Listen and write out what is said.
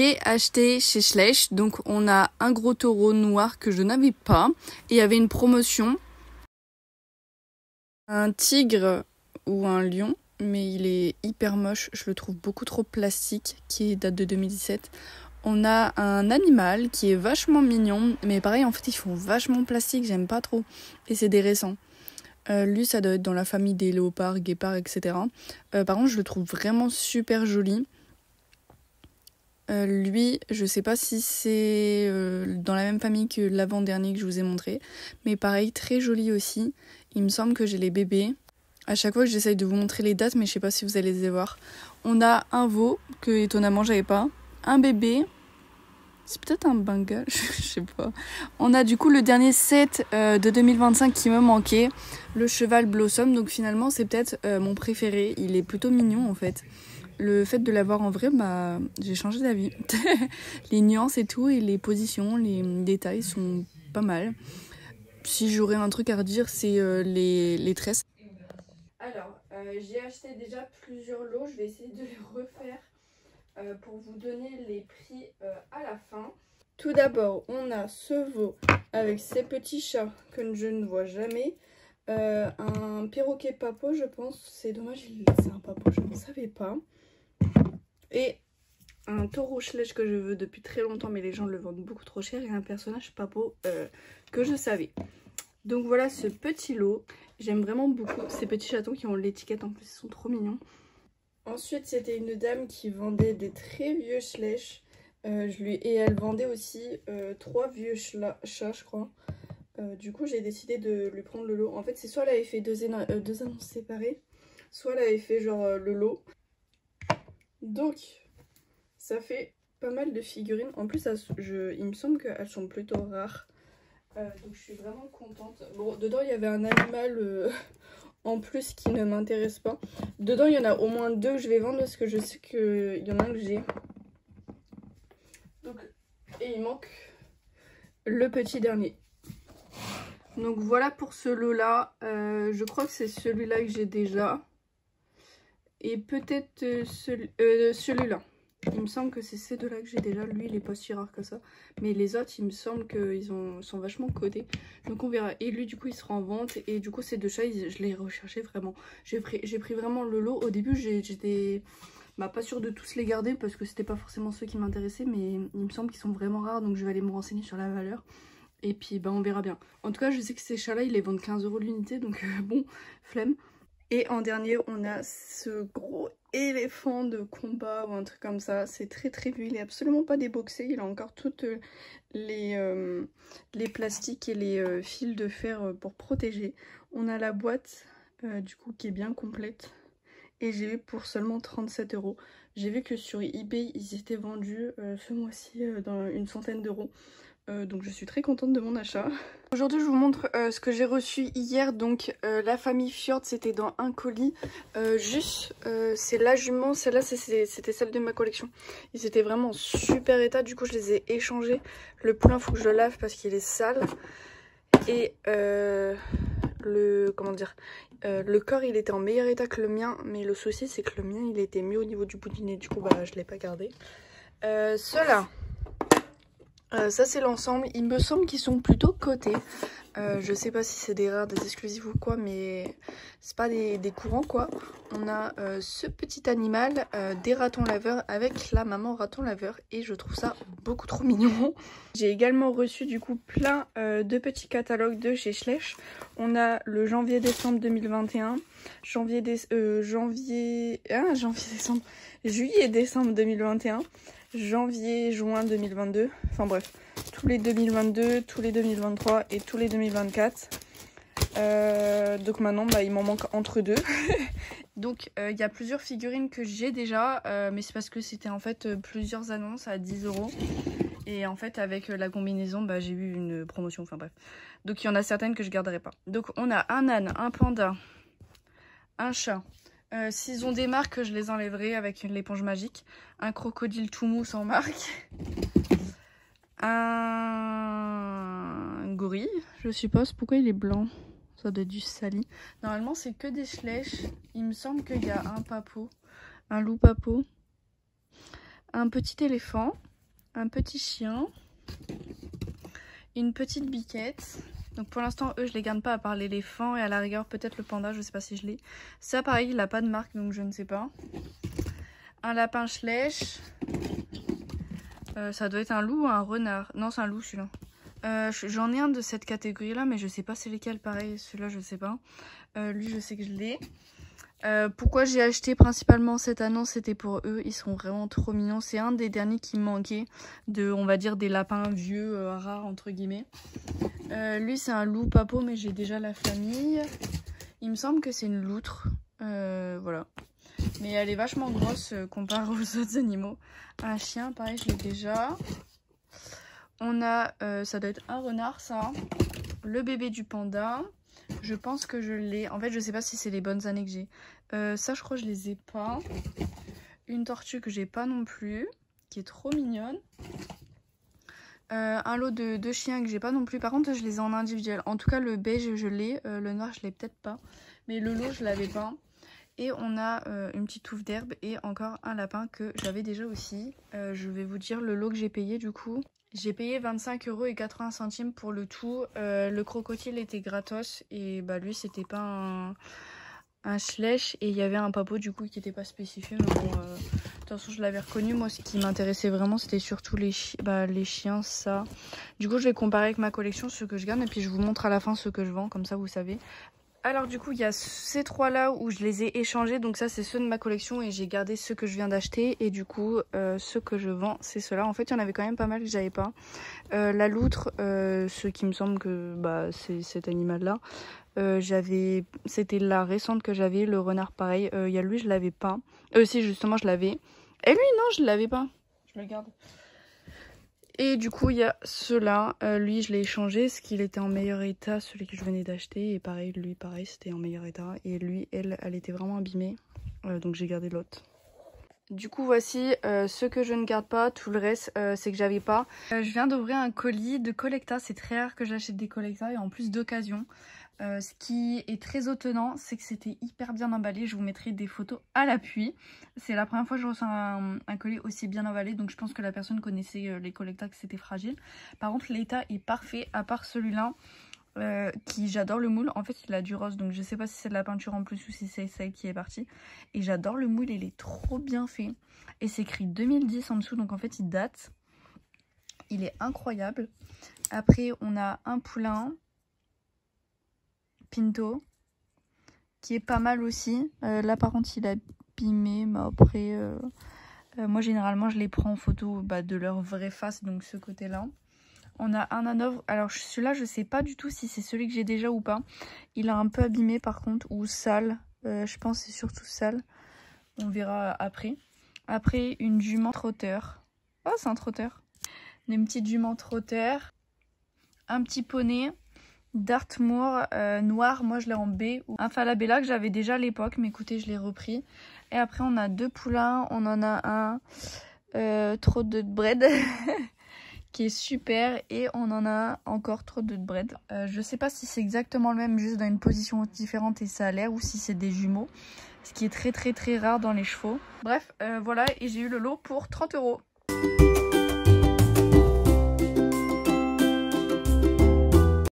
l'ai acheté chez Schleich. Donc on a un gros taureau noir que je n'avais pas. Et il y avait une promotion. Un tigre ou un lion. Mais il est hyper moche. Je le trouve beaucoup trop plastique. Qui date de 2017. On a un animal qui est vachement mignon. Mais pareil, en fait, ils font vachement plastique. J'aime pas trop. Et c'est des récents. Lui, ça doit être dans la famille des léopards, guépards, etc. Par contre, je le trouve vraiment super joli. Lui, je sais pas si c'est dans la même famille que l'avant-dernier que je vous ai montré. Mais pareil, très joli aussi. Il me semble que j'ai les bébés. À chaque fois que j'essaye de vous montrer les dates, mais je sais pas si vous allez les voir. On a un veau, que étonnamment j'avais pas. Un bébé. C'est peut-être un Bengal, je sais pas. On a du coup le dernier set de 2025 qui me manquait. Le cheval Blossom. Donc finalement, c'est peut-être mon préféré. Il est plutôt mignon en fait. Le fait de l'avoir en vrai, bah, j'ai changé d'avis. Les nuances et tout, et les positions, les détails sont pas mal. Si j'aurais un truc à redire, c'est les tresses. Alors, j'ai acheté déjà plusieurs lots. Je vais essayer de les refaire pour vous donner les prix à la fin. Tout d'abord, on a ce veau avec ses petits chats que je ne vois jamais. Un perroquet papo, je pense. C'est dommage, c'est un papo, je ne savais pas. Et un taureau Schleich que je veux depuis très longtemps, mais les gens le vendent beaucoup trop cher. Et un personnage papo que je savais. Donc voilà ce petit lot. J'aime vraiment beaucoup ces petits chatons qui ont l'étiquette en plus, ils sont trop mignons. Ensuite, c'était une dame qui vendait des très vieux Schleich. Et elle vendait aussi 3 vieux chats, je crois. Du coup, j'ai décidé de lui prendre le lot. En fait, c'est soit elle avait fait deux annonces séparées, soit elle avait fait genre le lot. Donc, ça fait pas mal de figurines. En plus, il me semble qu'elles sont plutôt rares. Donc, je suis vraiment contente. Bon, dedans, il y avait un animal en plus qui ne m'intéresse pas. Dedans, il y en a au moins 2 que je vais vendre parce que je sais qu'il y en a un que j'ai. Donc, et il manque le petit dernier. Donc voilà pour ce lot là. Je crois que c'est celui-là que j'ai déjà. Et peut-être celui-là. Il me semble que c'est ces deux-là que j'ai déjà. Lui, il est pas si rare que ça. Mais les autres, il me semble qu'ils sont vachement codés. Donc on verra. Et lui, du coup, il sera en vente. Et du coup, ces 2 chats, je les recherchais vraiment. J'ai pris vraiment le lot. Au début, j'étais pas sûre de tous les garder parce que c'était pas forcément ceux qui m'intéressaient. Mais il me semble qu'ils sont vraiment rares. Donc je vais aller me renseigner sur la valeur. Et puis, on verra bien. En tout cas, je sais que ces chats-là, ils les vendent 15 € l'unité. Donc bon, flemme. Et en dernier, on a ce gros éléphant de combat ou un truc comme ça. C'est très très vieux. Il est absolument pas déboxé. Il a encore toutes les plastiques et les fils de fer pour protéger. On a la boîte du coup qui est bien complète. Et j'ai eu pour seulement 37 €. J'ai vu que sur eBay, ils étaient vendus ce mois-ci dans une centaine d'euros. Donc je suis très contente de mon achat. Aujourd'hui je vous montre ce que j'ai reçu hier. Donc la famille Fjord, c'était dans un colis. C'est la jument, celle-là c'était celle de ma collection. Ils étaient vraiment en super état, du coup je les ai échangés. Le poulain faut que je le lave parce qu'il est sale. Et le corps il était en meilleur état que le mien. Mais le souci c'est que le mien il était mieux au niveau du bout du nez. Du coup je l'ai pas gardé. Ceux-là. Ça c'est l'ensemble, il me semble qu'ils sont plutôt cotés. Je sais pas si c'est des rares, des exclusifs ou quoi, mais c'est pas des courants quoi. On a ce petit animal, des ratons laveurs avec la maman raton laveur, et je trouve ça beaucoup trop mignon. J'ai également reçu du coup plein de petits catalogues de chez Schleich. On a le janvier-décembre 2021, juillet-décembre 2021, janvier-juin 2022, enfin bref, tous les 2022, tous les 2023 et tous les 2024. Donc maintenant, il m'en manque entre deux. Donc il y a plusieurs figurines que j'ai déjà, mais c'est parce que c'était en fait plusieurs annonces à 10 €. Et en fait, avec la combinaison, j'ai eu une promotion, enfin bref. Donc il y en a certaines que je garderai pas. Donc on a un âne, un panda, un chat. S'ils ont des marques, je les enlèverai avec l'éponge magique. Un crocodile tout mou sans marque. Un gorille, je suppose. Pourquoi il est blanc? Ça doit être du sali. Normalement, c'est que des Schleich. Il me semble qu'il y a un papo, un loup papo, un petit éléphant, un petit chien, une petite biquette. Donc pour l'instant, eux, je les garde pas à part l'éléphant et à la rigueur peut-être le panda, je sais pas si je l'ai. Ça pareil, il a pas de marque donc je ne sais pas. Un lapin Schlech. Ça doit être un loup ou un renard. Non, c'est un loup celui-là. J'en ai un de cette catégorie là, mais je sais pas c'est lesquels. Pareil, celui-là je sais pas. Lui je sais que je l'ai. Pourquoi j'ai acheté principalement cette annonce, c'était pour eux, ils sont vraiment trop mignons. C'est un des derniers qui me manquait de, on va dire, des lapins vieux, rares entre guillemets. Lui c'est un loup papo, mais j'ai déjà la famille. Il me semble que c'est une loutre, voilà. Mais elle est vachement grosse comparée aux autres animaux. Un chien, pareil, je l'ai déjà. On a, ça doit être un renard ça, le bébé du panda. Je pense que je l'ai. En fait, je sais pas si c'est les bonnes années que j'ai. Ça, je crois que je les ai pas. Une tortue que j'ai pas non plus, qui est trop mignonne. Un lot de chiens que j'ai pas non plus. Par contre, je les ai en individuel. En tout cas, le beige, je l'ai. Le noir, je l'ai peut-être pas. Mais le lot, je l'avais pas. Et on a une petite touffe d'herbe et encore un lapin que j'avais déjà aussi. Je vais vous dire le lot que j'ai payé du coup. J'ai payé 25,80 € pour le tout. Le crocodile était gratos et bah lui c'était pas un Schlech et il y avait un papo du coup qui était pas spécifié. Mais bon, de toute façon je l'avais reconnu. Moi ce qui m'intéressait vraiment c'était surtout les chiens, ça. Du coup je vais comparer avec ma collection ce que je garde et puis je vous montre à la fin ce que je vends, comme ça vous savez. Alors du coup il y a ces trois là où je les ai échangés, donc ça c'est ceux de ma collection et j'ai gardé ceux que je viens d'acheter. Et du coup ceux que je vends c'est ceux-là. En fait il y en avait quand même pas mal que j'avais pas. La loutre, ce qui me semble que bah, c'est cet animal là, c'était la récente que j'avais. Le renard pareil, il y a lui je l'avais pas. Si justement je l'avais. Et lui non je l'avais pas, je le garde. Et du coup, il y a ceux-là. Lui, je l'ai échangé parce qu'il était en meilleur état, celui que je venais d'acheter. Et pareil, lui, pareil, c'était en meilleur état. Et lui, elle était vraiment abîmée. Donc j'ai gardé l'autre. Du coup, voici ceux que je ne garde pas. Tout le reste, c'est que j'avais pas. Je viens d'ouvrir un colis de Collecta. C'est très rare que j'achète des Collecta et en plus d'occasion. Ce qui est très étonnant, c'est que c'était hyper bien emballé. Je vous mettrai des photos à l'appui. C'est la première fois que je reçois un colis aussi bien emballé. Donc je pense que la personne connaissait les Collecta, que c'était fragile. Par contre l'état est parfait, à part celui-là. Qui j'adore le moule. En fait il a du rose, donc je sais pas si c'est de la peinture en plus ou si c'est celle qui est partie. Et j'adore le moule, il est trop bien fait. Et c'est écrit 2010 en dessous, donc en fait il date. Il est incroyable. Après on a un poulain Pinto qui est pas mal aussi. Là par contre il est abîmé, mais après moi généralement je les prends en photo de leur vraie face, donc ce côté là. On a un hanovre. Alors celui-là je sais pas du tout si c'est celui que j'ai déjà ou pas. Il a un peu abîmé par contre, ou sale. Je pense que c'est surtout sale. On verra après. Après une jument trotteur. Oh c'est un trotteur. Une petite jument trotteur. Un petit poney. Dartmoor noir, moi je l'ai en B. Un Falabella que j'avais déjà à l'époque, mais écoutez je l'ai repris. Et après on a deux poulains, on en a un trot de bread qui est super, et on en a encore trop de bread. Je sais pas si c'est exactement le même, juste dans une position différente et ça a l'air, ou si c'est des jumeaux, ce qui est très rare dans les chevaux. Bref, voilà, et j'ai eu le lot pour 30 €.